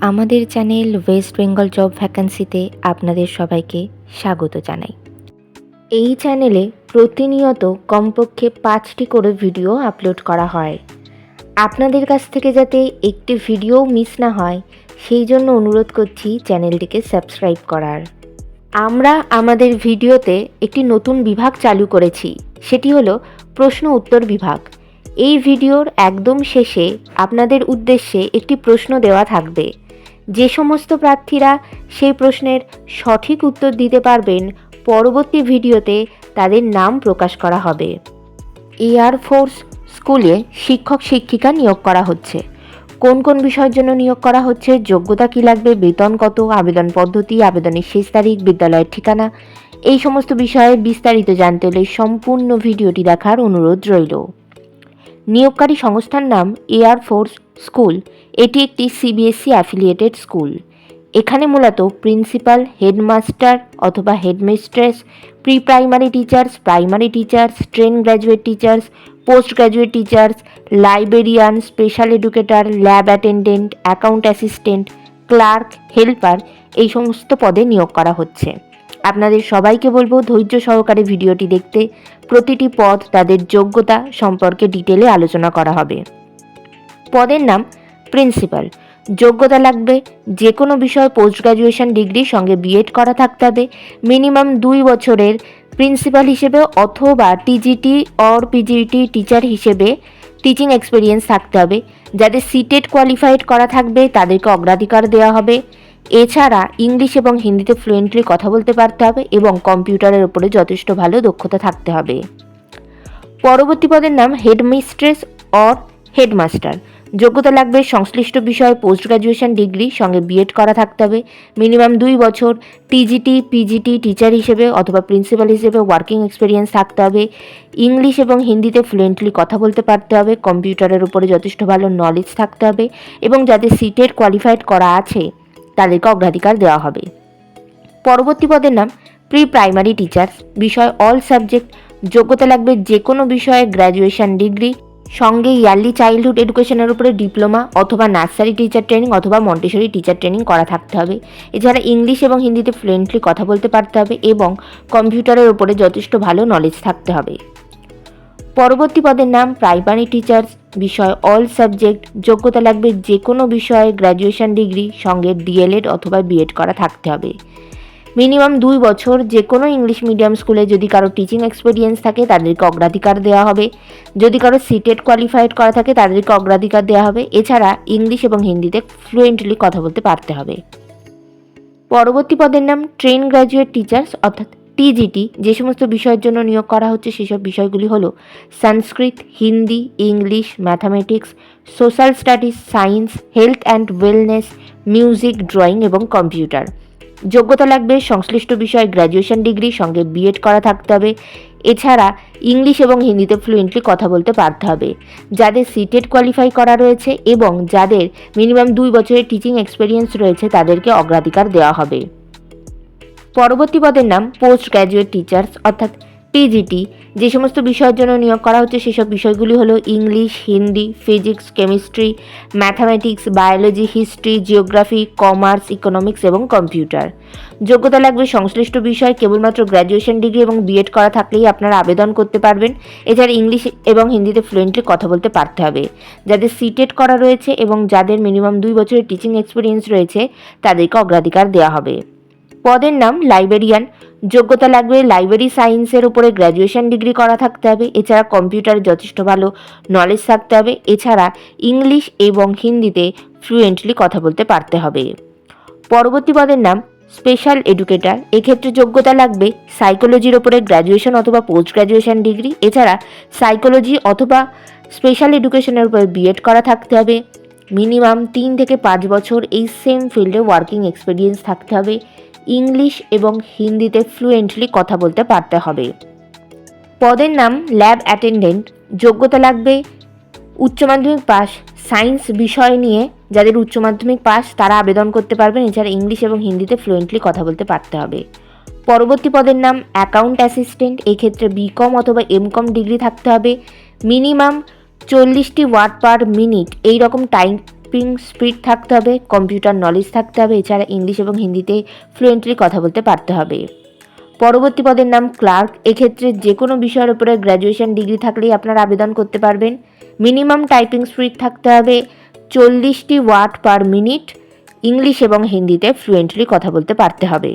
আমাদের channel West Bengal job ভ্যাকান্সিতে আপনাদের সবাইকে স্বাগত জানাই। এই চ্যানেলে প্রতিনিয়ত কমপক্ষে 5টি করে ভিডিও আপলোড করা হয়। আপনাদের কাছ থেকে যাতে একটি ভিডিও মিস না হয় সেই জন্য অনুরোধ করছি চ্যানেলটিকে সাবস্ক্রাইব করার। আমরা আমাদের ভিডিওতে একটি নতুন বিভাগ চালু করেছি, সেটি হলো প্রশ্ন উত্তর বিভাগ। এই ভিডিওর একদম শেষে আপনাদের উদ্দেশ্যে একটি প্রশ্ন দেওয়া থাকবে। যে সমস্ত প্রার্থীরা সেই প্রশ্নের সঠিক উত্তর দিতে পারবেন, পরবর্তী ভিডিওতে তাদের নাম প্রকাশ করা হবে। এয়ারফোর্স স্কুলে শিক্ষক শিক্ষিকা নিয়োগ করা হচ্ছে। কোন কোন বিষয়ের জন্য নিয়োগ করা হচ্ছে, যোগ্যতা কী লাগবে, বেতন কত, আবেদন পদ্ধতি, আবেদনের শেষ তারিখ, বিদ্যালয়ের ঠিকানা, এই সমস্ত বিষয়ে বিস্তারিত জানতে হলে সম্পূর্ণ ভিডিওটি দেখার অনুরোধ রইল। নিয়োগকারী সংস্থার নাম এয়ারফোর্স স্কুল। এটি একটি সিবিএসই অ্যাফিলিয়েটেড স্কুল। এখানে মূলত প্রিন্সিপাল, হেডমাস্টার অথবা headmistress, pre primary teachers, primary teachers, train graduate teachers, post graduate teachers, librarian, special educator, lab attendant, account assistant, clerk, helper এই সমস্ত পদে নিয়োগ করা হচ্ছে। আপনাদের সবাইকে বলবো ধৈর্য সহকারে ভিডিওটি দেখতে। প্রতিটি পদ তাদের যোগ্যতা সম্পর্কে ডিটেলে আলোচনা করা হবে। পদের নাম প্রিন্সিপাল। যোগ্যতা লাগবে যে কোনো বিষয়ে পোস্ট গ্র্যাজুয়েশন ডিগ্রি সঙ্গে বিএড করা থাকতে হবে। মিনিমাম 2 বছরের প্রিন্সিপাল হিসেবে অথবা টিজিটি অর পিজিটি টিচার হিসেবে টিচিং এক্সপিরিয়েন্স থাকতে হবে। যাদের সিটেট কোয়ালিফাইড করা থাকবে তাদেরকে অগ্রাধিকার দেওয়া হবে। এছাড়া ইংলিশ এবং হিন্দিতে ফ্লুয়েন্টলি কথা বলতে পারতে হবে এবং কম্পিউটারের উপরে যথেষ্ট ভালো দক্ষতা থাকতে হবে। পরবর্তী পদের নাম হেডমিস্ট্রেস অর হেডমাস্টার। যোগ্যতা লাগবে সংশ্লিষ্ট বিষয়ে পোস্ট গ্র্যাজুয়েশন ডিগ্রি সঙ্গে বিএড করা থাকতে হবে। মিনিমাম 2 বছর টিজিটি পিজিটি টিচার হিসেবে অথবা প্রিন্সিপাল হিসেবে ওয়ার্কিং এক্সপিরিয়েন্স থাকতে হবে। ইংলিশ এবং হিন্দিতে ফ্লুয়েন্টলি কথা বলতে পারতে হবে। কম্পিউটারের উপরে যথেষ্ট ভালো নলেজ থাকতে হবে এবং যাদের সিটেট কোয়ালিফাইড করা আছে তাদেরকে অগ্রাধিকার দেওয়া হবে। পরবর্তী পদের নাম প্রি প্রাইমারি টিচার্স। বিষয় অল সাবজেক্ট। যোগ্যতা লাগবে যে কোনো বিষয়ে গ্র্যাজুয়েশন ডিগ্রি সঙ্গে ইয়ারলি চাইল্ডহুড এডুকেশনের উপরে ডিপ্লোমা অথবা নার্সারি টিচার ট্রেনিং অথবা মন্টেসরি টিচার ট্রেনিং করা থাকতে হবে। এছাড়া ইংলিশ এবং হিন্দিতে ফ্লুয়েন্টলি কথা বলতে পারতে হবে এবং কম্পিউটারের উপরে যথেষ্ট ভালো নলেজ থাকতে হবে। পরবর্তী পদের নাম প্রাইমারি টিচার্স। বিষয় অল সাবজেক্ট। যোগ্যতা লাগবে যে কোনো বিষয়ে গ্র্যাজুয়েশন ডিগ্রি সঙ্গে ডিএলএড অথবা বিএড করা থাকতে হবে। মিনিমাম 2 বছর যে কোনো ইংলিশ মিডিয়াম স্কুলে যদি কারো টিচিং এক্সপিরিয়েন্স থাকে তাদেরকে অগ্রাধিকার দেওয়া হবে। যদি কারো সিটেট কোয়ালিফাইড করা থাকে তাদেরকে অগ্রাধিকার দেওয়া হবে। এছাড়া ইংলিশ এবং হিন্দিতে ফ্লুয়েন্টলি কথা বলতে পারতে হবে। পরবর্তী পদের নাম ট্রেন গ্র্যাজুয়েট টিচার্স অর্থাৎ টিজিটি। যে সমস্ত বিষয়ের জন্য নিয়োগ করা হচ্ছে সেসব বিষয়গুলি হলো Sanskrit, Hindi, English, mathematics, social studies, science, health and wellness, music, drawing এবং কম্পিউটার। যোগ্যতা লাগবে সংশ্লিষ্ট বিষয়ে গ্র্যাজুয়েশন ডিগ্রি সঙ্গে বিএড করা থাকতে হবে। এছাড়া ইংলিশ এবং হিন্দিতে ফ্লুয়েন্টলি কথা বলতে পারতে হবে। যাদের সিটেট কোয়ালিফাই করা রয়েছে এবং যাদের মিনিমাম 2 বছরের টিচিং এক্সপিরিয়েন্স রয়েছে তাদেরকে অগ্রাধিকার দেওয়া হবে। পরবর্তী পদের নাম পোস্ট গ্র্যাজুয়েট টিচার্স অর্থাৎ পিজিটি। যে সমস্ত বিষয়ের জন্য নিয়োগ করা হচ্ছে সেসব বিষয়গুলি হলো English, Hindi, physics, chemistry, mathematics, biology, history, geography, commerce, economics এবং কম্পিউটার। যোগ্যতা লাগবে সংশ্লিষ্ট বিষয়ে কেবলমাত্র গ্র্যাজুয়েশন ডিগ্রি এবং বিএড করা থাকলেই আপনারা আবেদন করতে পারবেন। এছাড়া ইংলিশ এবং হিন্দিতে ফ্লুয়েন্টলি কথা বলতে পারতে হবে। যাদের সিটেট করা রয়েছে এবং যাদের মিনিমাম 2 বছরের টিচিং এক্সপিরিয়েন্স রয়েছে তাদেরকে অগ্রাধিকার দেওয়া হবে। পদের নাম লাইব্রেরিয়ান। যোগ্যতা লাগবে লাইব্রেরি সায়েন্সের উপরে গ্র্যাজুয়েশন ডিগ্রি করা থাকতে হবে। এছাড়া কম্পিউটারে যথেষ্ট ভালো নলেজ থাকতে হবে। এছাড়া ইংলিশ এবং হিন্দিতে ফ্লুয়েন্টলি কথা বলতে পারতে হবে। পরবর্তী পদের নাম স্পেশাল এডুকেটর। এক্ষেত্রে যোগ্যতা লাগবে সাইকোলজির ওপরে গ্র্যাজুয়েশন অথবা পোস্ট গ্র্যাজুয়েশন ডিগ্রি। এছাড়া সাইকোলজি অথবা স্পেশাল এডুকেশনের উপরে বিএড করা থাকতে হবে। মিনিমাম 3 থেকে 5 বছর এই সেম ফিল্ডে ওয়ার্কিং এক্সপিরিয়েন্স থাকতে হবে। ইংলিশ এবং হিন্দিতে ফ্লুয়েন্টলি কথা বলতে পারতে হবে। পদের নাম ল্যাব অ্যাটেন্ডেন্ট। যোগ্যতা লাগবে উচ্চ মাধ্যমিক পাস সায়েন্স বিষয় নিয়ে। যাদের উচ্চ মাধ্যমিক পাস তারা আবেদন করতে পারবেন। এছাড়া ইংলিশ এবং হিন্দিতে ফ্লুয়েন্টলি কথা বলতে পারতে হবে। পরবর্তী পদের নাম অ্যাকাউন্ট অ্যাসিস্ট্যান্ট। এক্ষেত্রে বিকম অথবা এমকম ডিগ্রি থাকতে হবে। মিনিমাম 40টি ওয়ার্ড পার মিনিট এই রকম টাইপিং স্পিড থাকতে হবে, কম্পিউটার নলেজ থাকতে হবে, এছাড়া ইংলিশ এবং হিন্দিতে ফ্লুয়েন্টলি কথা বলতে পারতে হবে। পরবর্তী পদের নাম ক্লার্ক। এক্ষেত্রে যে কোনো বিষয়ের উপরে গ্র্যাজুয়েশন ডিগ্রি থাকলেই আপনারা আবেদন করতে পারবেন। মিনিমাম টাইপিং স্পিড থাকতে হবে 40টি ওয়ার্ড পার মিনিট, ইংলিশ এবং হিন্দিতে ফ্লুয়েন্টলি কথা বলতে পারতে হবে।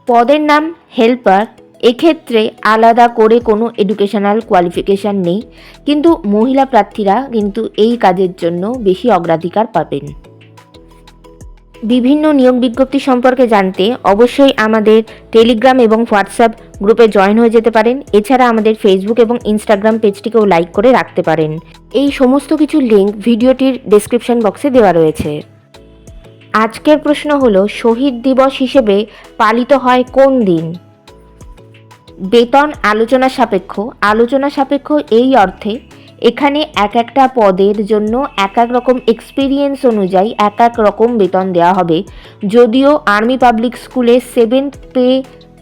পদের নাম হেল্পার। এক্ষেত্রে আলাদা করে কোনো এডুকেশনাল কোয়ালিফিকেশান নেই, কিন্তু মহিলা প্রার্থীরা কিন্তু এই কাজের জন্য বেশি অগ্রাধিকার পাবেন। বিভিন্ন নিয়োগ বিজ্ঞপ্তি সম্পর্কে জানতে অবশ্যই আমাদের টেলিগ্রাম এবং হোয়াটসঅ্যাপ গ্রুপে জয়েন হয়ে যেতে পারেন। এছাড়া আমাদের ফেসবুক এবং ইনস্টাগ্রাম পেজটিকেও লাইক করে রাখতে পারেন। এই সমস্ত কিছু লিঙ্ক ভিডিওটির ডেসক্রিপশন বক্সে দেওয়া রয়েছে। আজকের প্রশ্ন হলো, শহীদ দিবস হিসেবে পালিত হয় কোন দিন? বেতন আলোচনা সাপেক্ষ। আলোচনা সাপেক্ষ এই অর্থে এখানে এক একটা পদের জন্য এক এক রকম এক্সপিরিয়েন্স অনুযায়ী এক এক রকম বেতন দেওয়া হবে। যদিও আর্মি পাবলিক স্কুলে 7th পে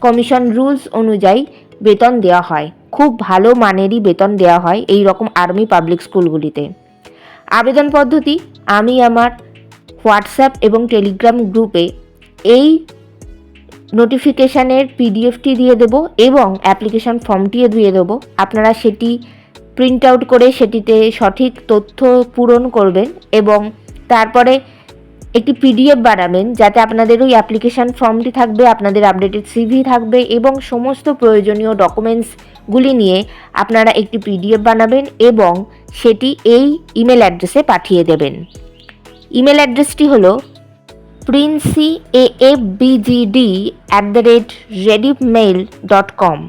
কমিশন রুলস অনুযায়ী বেতন দেওয়া হয়, খুব ভালো মানেরই বেতন দেওয়া হয় এই রকম আর্মি পাবলিক স্কুলগুলিতে। আবেদন পদ্ধতি আমি আমার হোয়াটসঅ্যাপ এবং টেলিগ্রাম গ্রুপে এই নোটিফিকেশানের পিডিএফটি দিয়ে দেবো এবং অ্যাপ্লিকেশন ফর্মটিও দিয়ে দেবো। আপনারা সেটি প্রিন্ট আউট করে সেটিতে সঠিক তথ্য পূরণ করবেন এবং তারপরে একটি পিডিএফ বানাবেন, যাতে আপনাদের ওই অ্যাপ্লিকেশান ফর্মটি থাকবে, আপনাদের আপডেটেড সিভি থাকবে এবং সমস্ত প্রয়োজনীয় ডকুমেন্টসগুলি নিয়ে আপনারা একটি পিডিএফ বানাবেন এবং সেটি এই ইমেল অ্যাড্রেসে পাঠিয়ে দেবেন। ইমেল অ্যাড্রেসটি হলো princeyabgd@rediffmail.com।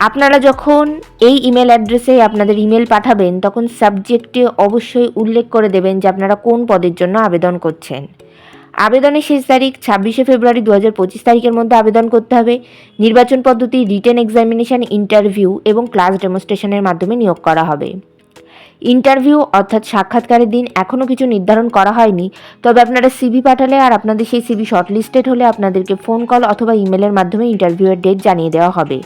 আপনারা যখন এই ইমেল অ্যাড্রেসে আপনাদের ইমেল পাঠাবেন তখন সাবজেক্টে অবশ্যই উল্লেখ করে দেবেন যে আপনারা কোন পদের জন্য আবেদন করছেন। আবেদনের শেষ তারিখ 26শে ফেব্রুয়ারি 2025 তারিখের মধ্যে আবেদন করতে হবে। নির্বাচন পদ্ধতি রিটেন এক্সামিনেশান, ইন্টারভিউ এবং ক্লাস ডেমনস্ট্রেশনের মাধ্যমে নিয়োগ করা হবে। ইন্টারভিউ অর্থাৎ সাক্ষাৎকারের দিন এখনও কিছু নির্ধারণ করা হয়নি, তবে আপনারা সিভি পাঠালে আর আপনাদের সেই সিভি শর্টলিস্টেড হলে আপনাদেরকে ফোন কল অথবা ইমেলের মাধ্যমে ইন্টারভিউয়ের ডেট জানিয়ে দেওয়া হবে।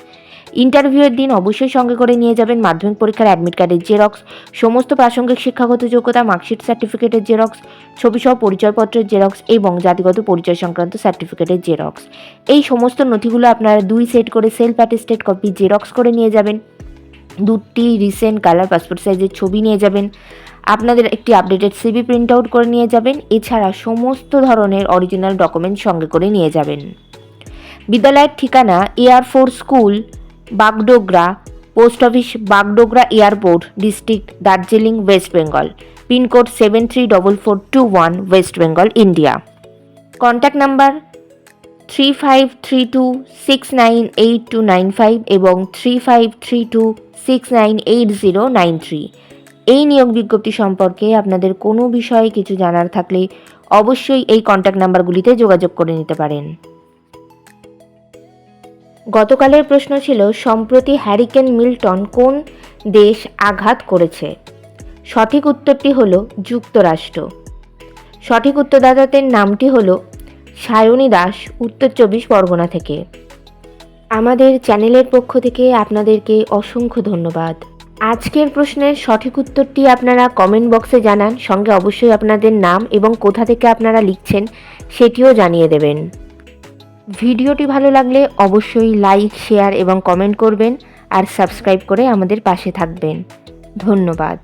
ইন্টারভিউয়ের দিন অবশ্যই সঙ্গে করে নিয়ে যাবেন মাধ্যমিক পরীক্ষার অ্যাডমিট কার্ডের জেরক্স, সমস্ত প্রাসঙ্গিক শিক্ষাগত যোগ্যতা, মার্কশিট সার্টিফিকেটের জেরক্স, ছবিসহ পরিচয়পত্রের জেরক্স এবং জাতিগত পরিচয় সংক্রান্ত সার্টিফিকেটের জেরক্স। এই সমস্ত নথিগুলো আপনারা 2 সেট করে সেলফ অ্যাটেস্টেড কপি জেরক্স করে নিয়ে যাবেন। 2টি রিসেন্ট কালার পাসপোর্ট সাইজের ছবি নিয়ে যাবেন। আপনাদের একটি আপডেটেড সিভি প্রিন্ট আউট করে নিয়ে যাবেন। এছাড়া সমস্ত ধরনের অরিজিনাল ডকুমেন্ট সঙ্গে করে নিয়ে যাবেন। বিদ্যালয়ের ঠিকানা air force school, Bagdogra, post office Bagdogra airport, district Darjeeling, West Bengal, pincode 734421, West Bengal, India. Contact number 3532698295 এবং 3532698093। এই নিয়োগ বিজ্ঞপ্তি সম্পর্কে আপনাদের কোনো বিষয়ে কিছু জানার থাকলে অবশ্যই এই কন্ট্যাক্ট নাম্বারগুলিতে যোগাযোগ করে নিতে পারেন। গতকালের প্রশ্ন ছিল, সম্প্রতি হ্যারিকেন মিল্টন কোন দেশ আঘাত করেছে? সঠিক উত্তরটি হলো যুক্তরাষ্ট্র। সঠিক উত্তরদাতাদের নামটি হলো সায়নী দাস, উত্তর 24 পরগনা থেকে। আমাদের চ্যানেলের পক্ষ থেকে আপনাদেরকে অসংখ্য ধন্যবাদ। আজকের প্রশ্নের সঠিক উত্তরটি আপনারা কমেন্ট বক্সে জানান, সঙ্গে অবশ্যই আপনাদের নাম এবং কোথা থেকে আপনারা লিখছেন সেটিও জানিয়ে দেবেন। ভিডিওটি ভালো লাগলে অবশ্যই লাইক, শেয়ার এবং কমেন্ট করবেন আর সাবস্ক্রাইব করে আমাদের পাশে থাকবেন। ধন্যবাদ।